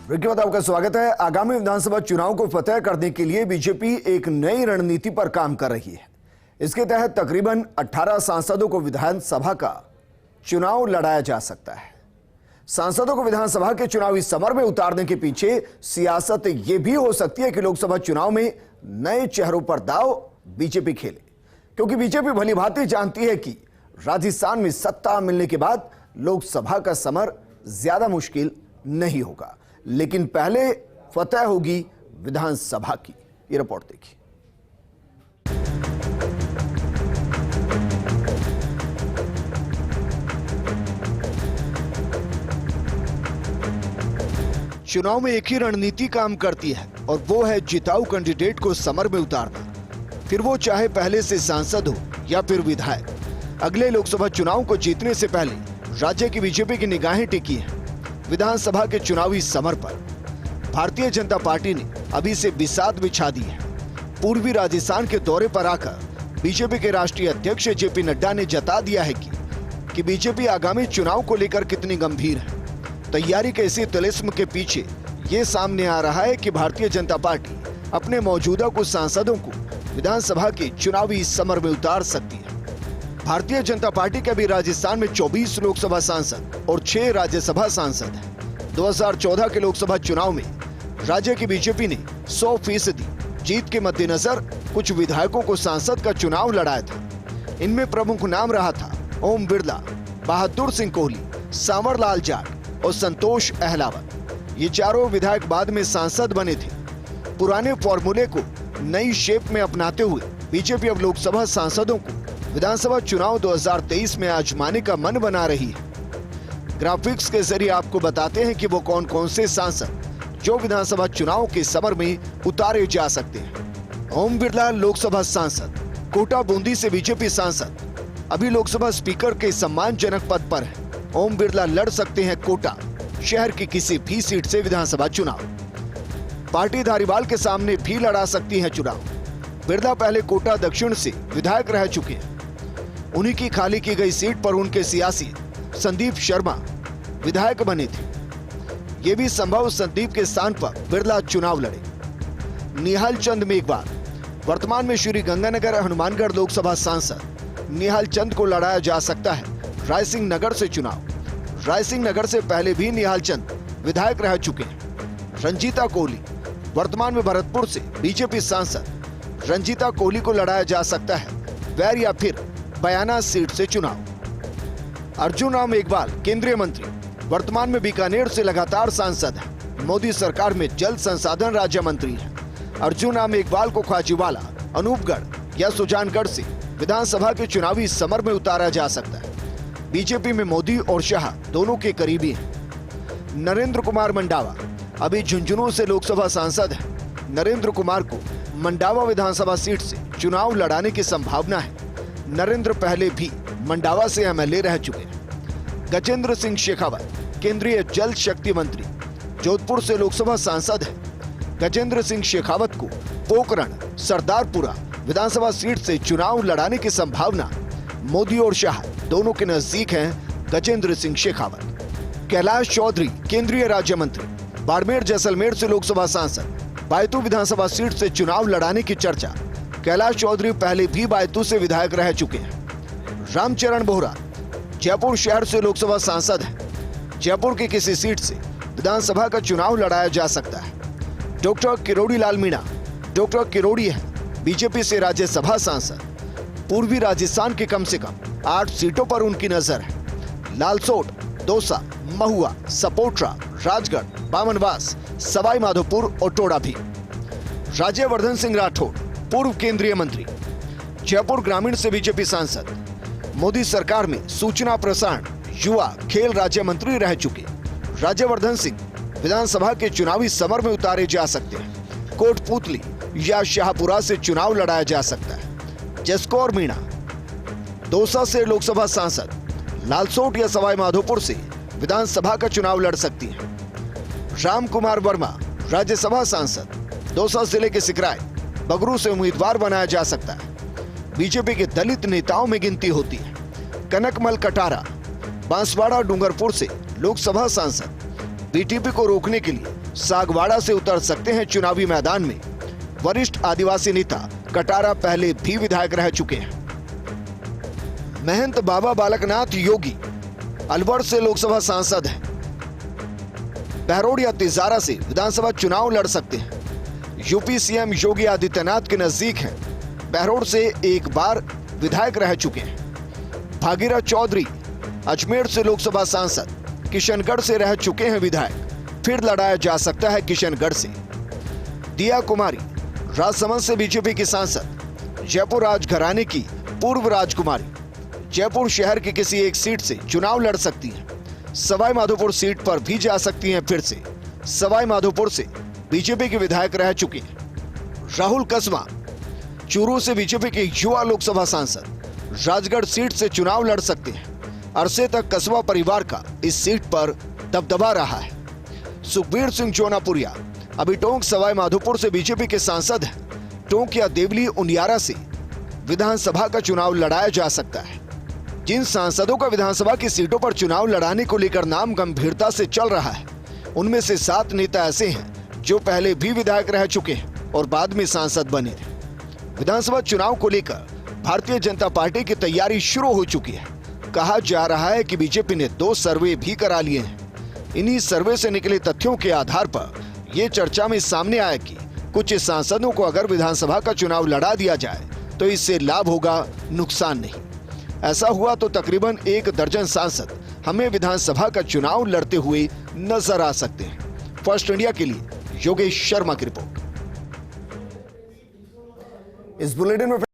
Break के बाद आपका स्वागत है। आगामी विधानसभा चुनाव को फतेह करने के लिए बीजेपी एक नई रणनीति पर काम कर रही है। इसके तहत तकरीबन 18 सांसदों को विधानसभा का चुनाव लड़ाया जा सकता है। सांसदों को विधानसभा के चुनावी समर में उतारने के पीछे सियासत यह भी हो सकती है कि लोकसभा चुनाव में नए चेहरों पर दांव बीजेपी खेले, क्योंकि बीजेपी भली भांति जानती है कि राजस्थान में सत्ता मिलने के बाद लोकसभा का समर ज्यादा मुश्किल नहीं होगा, लेकिन पहले फतेह होगी विधानसभा की। ये रिपोर्ट देखिए। चुनाव में एक ही रणनीति काम करती है और वो है जिताऊ कैंडिडेट को समर में उतारना, फिर वो चाहे पहले से सांसद हो या फिर विधायक। अगले लोकसभा चुनाव को जीतने से पहले राज्य की बीजेपी की निगाहें टिकी है विधानसभा के चुनावी समर पर। भारतीय जनता पार्टी ने अभी से बिसात बिछा दी है। पूर्वी राजस्थान के दौरे पर आकर बीजेपी के राष्ट्रीय अध्यक्ष जेपी नड्डा ने जता दिया है कि बीजेपी आगामी चुनाव को लेकर कितनी गंभीर है। तैयारी के इसी तिलिस्म के पीछे ये सामने आ रहा है कि भारतीय जनता पार्टी अपने मौजूदा कुछ सांसदों को विधानसभा के चुनावी समर में उतार सकती है। भारतीय जनता पार्टी के भी राजस्थान में 24 लोकसभा सांसद और 6 राज्यसभा सांसद हैं। 2014 के लोकसभा चुनाव में राज्य की बीजेपी ने 100% जीत के मद्देनजर कुछ विधायकों को सांसद का चुनाव लड़ाया था। इनमें प्रमुख नाम रहा था ओम बिरला, बहादुर सिंह कोहली, सांवरलाल जाट और संतोष अहलावत। ये चारों विधायक बाद में सांसद बने थे। पुराने फॉर्मूले को नई शेप में अपनाते हुए बीजेपी अब लोकसभा सांसदों को विधानसभा चुनाव 2023 में आजमाने का मन बना रही है। ग्राफिक्स के जरिए आपको बताते हैं कि वो कौन कौन से सांसद जो विधानसभा चुनाव के समर में उतारे जा सकते हैं। ओम बिरला लोकसभा सांसद, कोटा बूंदी से बीजेपी सांसद, अभी लोकसभा स्पीकर के सम्मानजनक पद पर है। ओम बिरला लड़ सकते हैं कोटा शहर की किसी भी सीट से विधानसभा चुनाव। पार्टी धारीवाल के सामने भी लड़ा सकती है चुनाव। बिरला पहले कोटा दक्षिण से विधायक रह चुके हैं। उन्हीं की खाली की गई सीट पर उनके सियासी संदीप शर्मा विधायक बने थे। ये भी संभव संदीप के स्थान पर बिरला चुनाव लड़े। निहाल चंद मेघवाल वर्तमान में श्री गंगानगर हनुमानगढ़ लोकसभा सांसद निहाल चंद को लड़ाया जा सकता है रायसिंह नगर से चुनाव। रायसिंह नगर से पहले भी निहाल चंद विधायक रह चुके हैं। रंजीता कोहली वर्तमान में भरतपुर से बीजेपी सांसद, रंजीता कोहली को लड़ाया जा सकता है वैर या फिर बयाना सीट से चुनाव। अर्जुन राम मेघवाल केंद्रीय मंत्री, वर्तमान में बीकानेर से लगातार सांसद है। मोदी सरकार में जल संसाधन राज्य मंत्री है। अर्जुन राम मेघवाल को खाजीवाला, अनूपगढ़ या सुजानगढ़ से विधानसभा के चुनावी समर में उतारा जा सकता है। बीजेपी में मोदी और शाह दोनों के करीबी हैं। नरेंद्र कुमार मंडावा अभी झुंझुनू से लोकसभा सांसद है। नरेंद्र कुमार को मंडावा विधानसभा सीट से चुनाव लड़ाने की संभावना है। नरेंद्र पहले भी मंडावा से एमएलए रह चुके हैं। गजेंद्र सिंह शेखावत केंद्रीय जल शक्ति मंत्री, जोधपुर से लोकसभा सांसद है। गजेंद्र सिंह शेखावत को पोखरण सरदारपुरा विधानसभा सीट से चुनाव लड़ाने की संभावना। मोदी और शाह दोनों के नजदीक हैं गजेंद्र सिंह शेखावत। कैलाश चौधरी केंद्रीय राज्य मंत्री, बाड़मेर जैसलमेर से लोकसभा सांसद, बायतू विधानसभा सीट से चुनाव लड़ाने की चर्चा। कैलाश चौधरी पहले भी बायतू से विधायक रह चुके हैं। रामचरण बोहरा जयपुर शहर से लोकसभा सांसद है। जयपुर की किसी सीट से विधानसभा का चुनाव लड़ाया जा सकता है। डॉक्टर किरोड़ी लाल मीणा, डॉक्टर किरोड़ी है बीजेपी से राज्यसभा सांसद। पूर्वी राजस्थान की कम से कम 8 सीटों पर उनकी नजर है। लालसोट, दौसा, महुआ, सपोट्रा, राजगढ़, बामनवास, सवाई माधोपुर और टोडा भी। राज्यवर्धन सिंह राठौड़ पूर्व केंद्रीय मंत्री, जयपुर ग्रामीण से बीजेपी सांसद। मोदी सरकार में सूचना प्रसारण, युवा, खेल राज्य मंत्री रह चुके राज्यवर्धन सिंह विधानसभा के चुनावी समर में उतारे जा सकते हैं। कोटपुतली या शाहपुरा से चुनाव लड़ाया जा सकता है। जसकौर मीणा दौसा से लोकसभा सांसद, लालसोट या सवाई माधोपुर से विधानसभा का चुनाव लड़ सकती है। राम कुमार वर्मा राज्यसभा सांसद, दौसा जिले के सिकराय, बगरू से उम्मीदवार बनाया जा सकता है। बीजेपी के दलित नेताओं में गिनती होती है। कनकमल कटारा बांसवाड़ा डूंगरपुर से लोकसभा सांसद, बीटीपी को रोकने के लिए सागवाड़ा से उतर सकते हैं चुनावी मैदान में। वरिष्ठ आदिवासी नेता कटारा पहले भी विधायक रह चुके हैं। महंत बाबा बालकनाथ योगी अलवर से लोकसभा सांसद हैं। बहरोड या तिजारा से विधानसभा चुनाव लड़ सकते हैं। यूपी सीएम योगी आदित्यनाथ के नजदीक हैं। बहरोड से एक बार विधायक रह चुके हैं। भागीरथ चौधरी अजमेर से लोकसभा सांसद, किशनगढ़ से रह चुके हैं विधायक। फिर लड़ाया जा सकता है किशनगढ़ से। दिया कुमारी राजसमंद से बीजेपी की सांसद, जयपुर राजघराने की पूर्व राजकुमारी, जयपुर शहर की किसी एक सीट से चुनाव लड़ सकती हैं। सवाई माधोपुर सीट पर भी जा सकती हैं। फिर से सवाई माधोपुर से बीजेपी के विधायक रह चुके हैं। राहुल कसवा चूरू से बीजेपी के युवा लोकसभा सांसद, राजगढ़ सीट से चुनाव लड़ सकते हैं। अरसे तक कसवा परिवार का इस सीट पर दबदबा रहा है। सुखबीर सिंह जोनापुरिया अभी टोंक सवाई माधोपुर से बीजेपी के सांसद हैं। टोंक या देवली उनियारा से विधानसभा का चुनाव लड़ाया जा सकता है। जिन सांसदों का विधानसभा की सीटों पर चुनाव लड़ाने को लेकर नाम गंभीरता से चल रहा है, उनमें से 7 नेता ऐसे हैं जो पहले भी विधायक रह चुके हैं और बाद में सांसद बने थे। विधानसभा चुनाव को लेकर भारतीय जनता पार्टी की तैयारी शुरू हो चुकी है। कहा जा रहा है कि बीजेपी ने 2 सर्वे भी करा लिए हैं। इन्हीं सर्वे से निकले तथ्यों के आधार पर यह चर्चा में सामने आया कि कुछ सांसदों को अगर विधानसभा का चुनाव लड़ा दिया जाए तो इससे लाभ होगा, नुकसान नहीं। ऐसा हुआ तो तकरीबन 1 दर्जन सांसद हमें विधानसभा का चुनाव लड़ते हुए नजर आ सकते हैं। फर्स्ट इंडिया के लिए योगेश शर्मा की रिपोर्ट। इस बुलेटिन में